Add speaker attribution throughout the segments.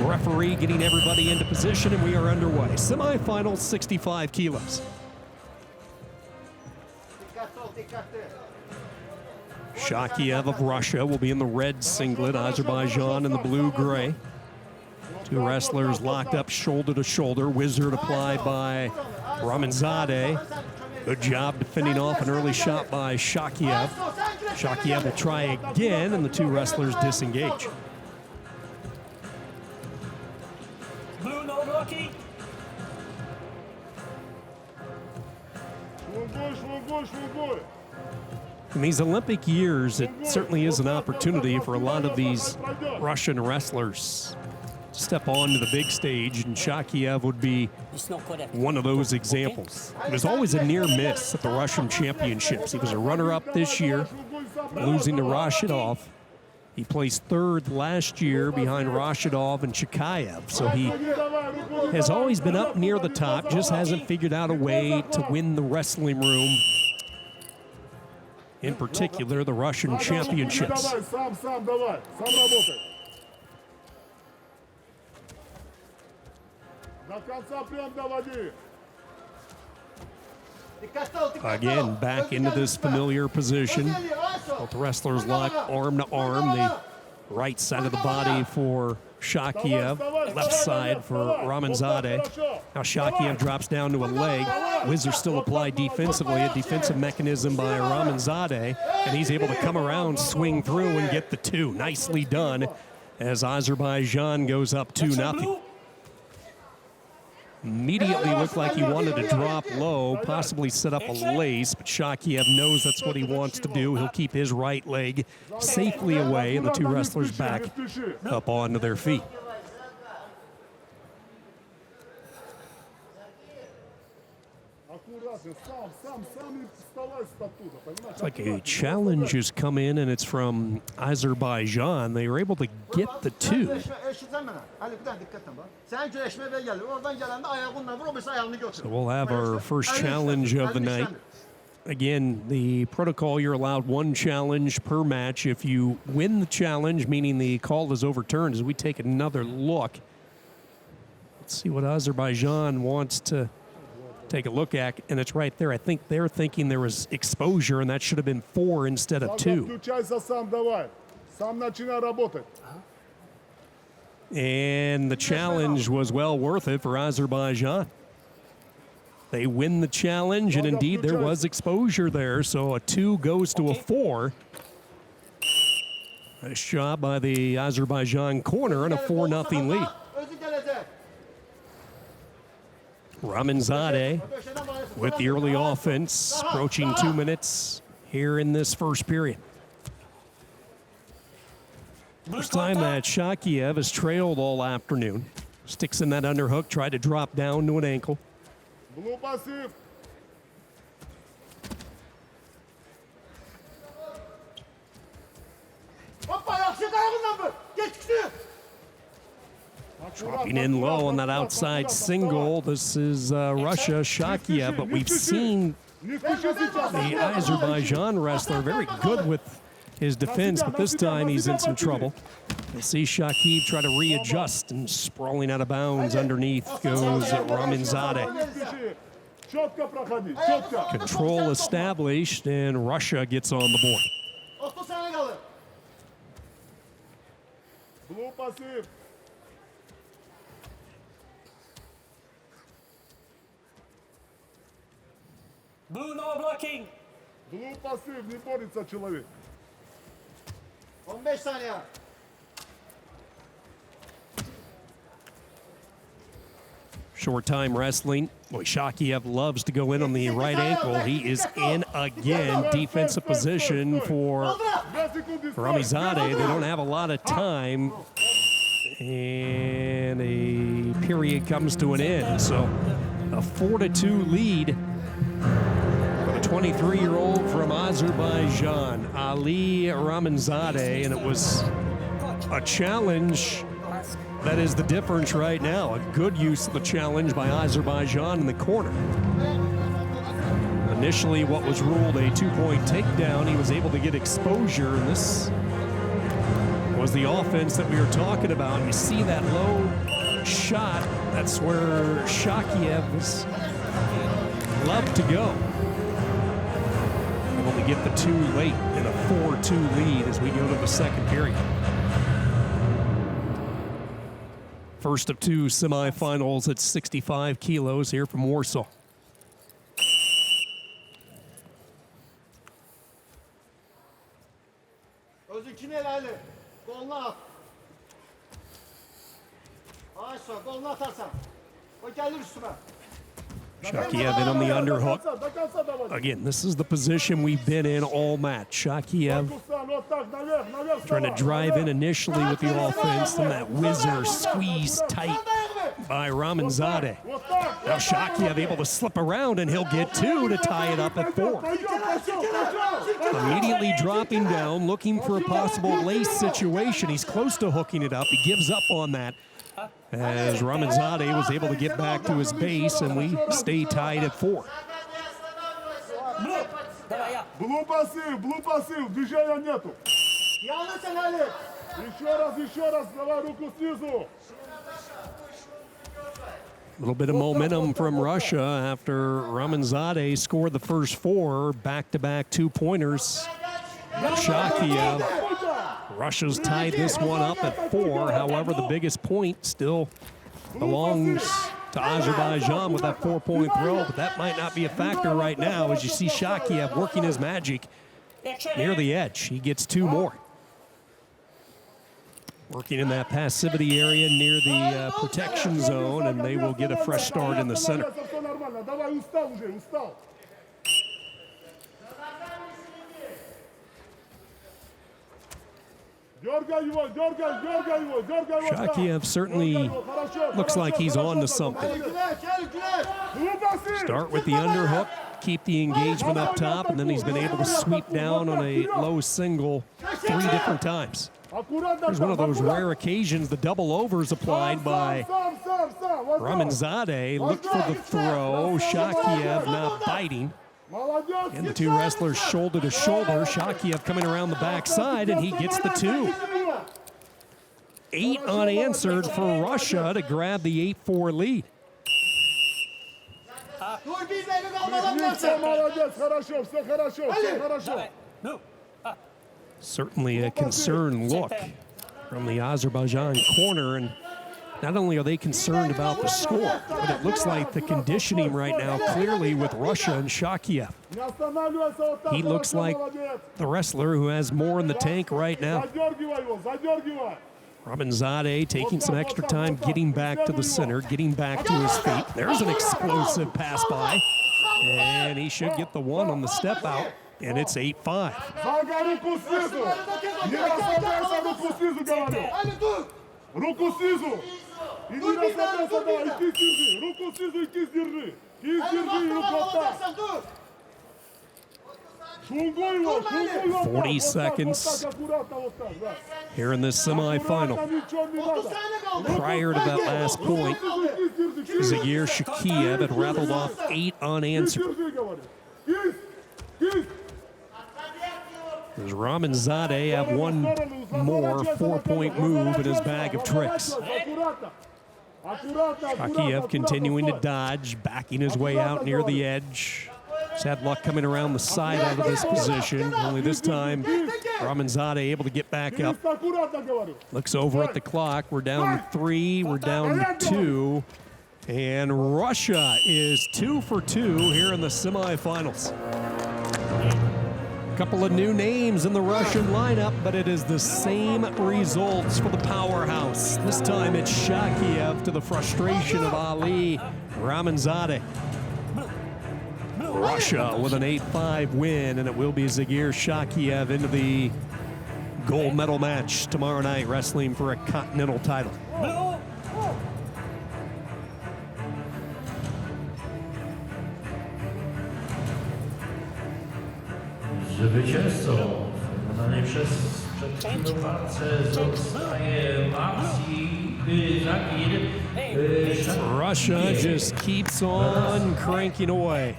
Speaker 1: referee getting everybody into position, and we are underway. Semifinal, 65 kilos. Shakiev of Russia will be in the red singlet, Azerbaijan in the blue-gray. Two wrestlers locked up shoulder to shoulder. Wizard applied by RAHIMZADE. Good job defending off an early shot by Shakiev. Shakiev will try again, and the two wrestlers disengage.
Speaker 2: Blue, no blocking.
Speaker 1: In these Olympic years, it certainly is an opportunity for a lot of these Russian wrestlers to step onto the big stage, and Shakiev would be one of those examples. It was always a near miss at the Russian Championships. He was a runner-up this year, losing to Rashidov. He placed third last year behind Rashidov and Shakiev, so he has always been up near the top, just hasn't figured out a way to win the wrestling room, in particular the Russian Championships. Again, back into this familiar position. Both wrestlers lock arm to arm. The right side of the body for Shakiev, left side for RAHIMZADE. Now Shakiev drops down to a leg. Wizard still applied defensively, a defensive mechanism by RAHIMZADE, and he's able to come around, swing through, and get the two. Nicely done as Azerbaijan goes up 2-0. Immediately looked like he wanted to drop low, possibly set up a lace, but Shakiev knows that's what he wants to do. He'll keep his right leg safely away, and the two wrestlers back up onto their feet. It's like a challenge has come in, and it's from Azerbaijan. They were able to get the two. So we'll have our first challenge of the night. Again, the protocol, you're allowed one challenge per match. If you win the challenge, meaning the call is overturned, as we take another look. Let's see what Azerbaijan wants to take a look at, and it's right there. I think they're thinking there was exposure, and that should have been 4 instead of 2. And the challenge was well worth it for Azerbaijan. They win the challenge, and indeed there was exposure there, so a 2 goes to a 4. Nice job by the Azerbaijan corner, and a 4-0 lead. RAHIMZADE with the early offense, approaching 2 minutes here in this first period. First time that Shakiev has trailed all afternoon. Sticks in that underhook, tried to drop down to an ankle.
Speaker 3: Blue passive.
Speaker 1: Dropping in low on that outside single. This is Russia, Shakiev, but we've seen the Azerbaijan wrestler very good with his defense, but this time he's in some trouble. You'll see Shakiev try to readjust, and sprawling out of bounds underneath goes RAHIMZADE. Control established, and Russia gets on the board.
Speaker 3: Blue passive.
Speaker 2: Blue, no blocking.
Speaker 3: Blue passive, не борется человек.
Speaker 4: 15 saniye.
Speaker 1: Short time wrestling. Boy, Shakiev loves to go in on the right ankle. He is in again. Defensive position for RAHIMZADE. They don't have a lot of time, and a period comes to an end. So a 4-2 lead for the 23-year-old from Azerbaijan, Ali RAHIMZADE, and it was a challenge that is the difference right now. A good use of the challenge by Azerbaijan in the corner. Initially, what was ruled a 2-point takedown, he was able to get exposure, and this was the offense that we were talking about. You see that low shot. That's where Shakiev's love to go. Able to get the 2 late in a 4-2 lead as we go to the second period. First of 2 semifinals at 65 kilos here from Warsaw.
Speaker 4: Özünkini el Ali. Golunu at. Aşağı golunu atarsan. O gelir üstüme.
Speaker 1: Shakiev in on the underhook. Again, this is the position we've been in all match. Shakiev trying to drive in initially with the offense, then that whizzer squeezed tight by RAHIMZADE. Now Shakiev able to slip around, and he'll get 2 to tie it up at 4. Immediately dropping down, looking for a possible lace situation. He's close to hooking it up. He gives up on that, as RAHIMZADE was able to get back to his base, and we stay tied at 4.
Speaker 3: Blue пассив, движения нету.
Speaker 4: Yalnız sen Ali.
Speaker 3: Еще раз, давай руку снизу.
Speaker 1: A little bit of momentum from Russia after RAHIMZADE scored the first 4, back-to-back 2-pointers. Shakiev, Russia's tied this one up at 4. However, the biggest point still belongs to Azerbaijan with that 4-point throw, but that might not be a factor right now as you see Shakiev working his magic near the edge. He gets 2 more. Working in that passivity area near the protection zone, and they will get a fresh start in the center.
Speaker 3: Давай, устал уже, устал.
Speaker 1: Shakiev certainly looks like he's on to something. Start with the underhook, keep the engagement up top, and then he's been able to sweep down on a low single 3 different times. There's one of those rare occasions the double overs applied by RAHIMZADE. Looked for the throw. Shakiev not biting. And the 2 wrestlers shoulder to shoulder. Shakiev coming around the backside, and he gets the 2. 8 unanswered for Russia to grab the 8-4 lead. Certainly a concerned look from the Azerbaijan corner, and not only are they concerned about the score, but it looks like the conditioning right now clearly with Russia and Shakiev. He looks like the wrestler who has more in the tank right now. RAHIMZADE taking some extra time getting back to the center, getting back to his feet. There's an explosive pass by, and he should get the 1 on the step out, and it's 8-5.
Speaker 3: Руку снизу! Иди расслабляйся, давай, и ты держи! Руку снизу и кисть держи! Кисть держи, руку вот так! Шунгуй его, шунгуй его!
Speaker 1: 40 seconds here in this semifinal. Prior to that last point, Zaire Shakiev had rattled off 8 unanswered. Does RAHIMZADE have one more 4-point move in his bag of tricks? Shakiev continuing to dodge, backing his way out near the edge. He's had luck coming around the side out of this position. Only this time, RAHIMZADE able to get back up. Looks over at the clock. We're down to 3. We're down to 2. And Russia is 2 for 2 here in the semifinals. Couple of new names in the Russian lineup, but it is the same results for the powerhouse. This time it's Shakiev to the frustration of Ali RAHIMZADE. Russia with an 8-5 win, and it will be Zaire Shakiev into the gold medal match tomorrow night, wrestling for a continental title.
Speaker 5: Zwycięzcą wydanej przed chwilą walce zostaje
Speaker 1: Russia just keeps on cranking away.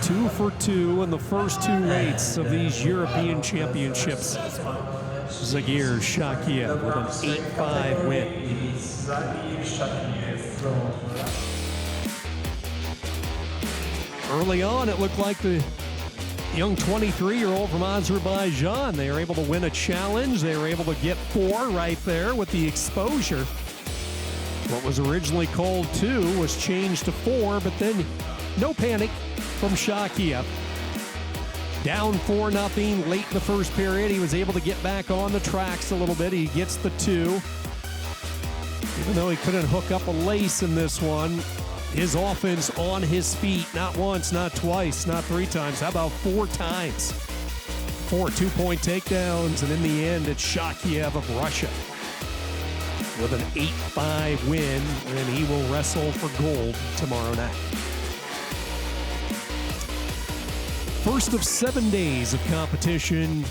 Speaker 1: 2 for 2 in the first 2 weights of these European championships. Zagir Shakiev with an 8-5 win.
Speaker 5: Shakiev from
Speaker 1: Early on, it looked like the young 23-year-old from Azerbaijan, they were able to win a challenge. They were able to get 4 right there with the exposure. What was originally called 2 was changed to 4, but then no panic from Shakiev. Down 4-0 late in the first period. He was able to get back on the tracks a little bit. He gets the 2. Even though he couldn't hook up a lace in this one, his offense on his feet, not once, not twice, not 3 times. How about 4 times? 4 2-point takedowns, and in the end, it's Shakiev of Russia with an 8-5 win, and he will wrestle for gold tomorrow night. First of 7 days of competition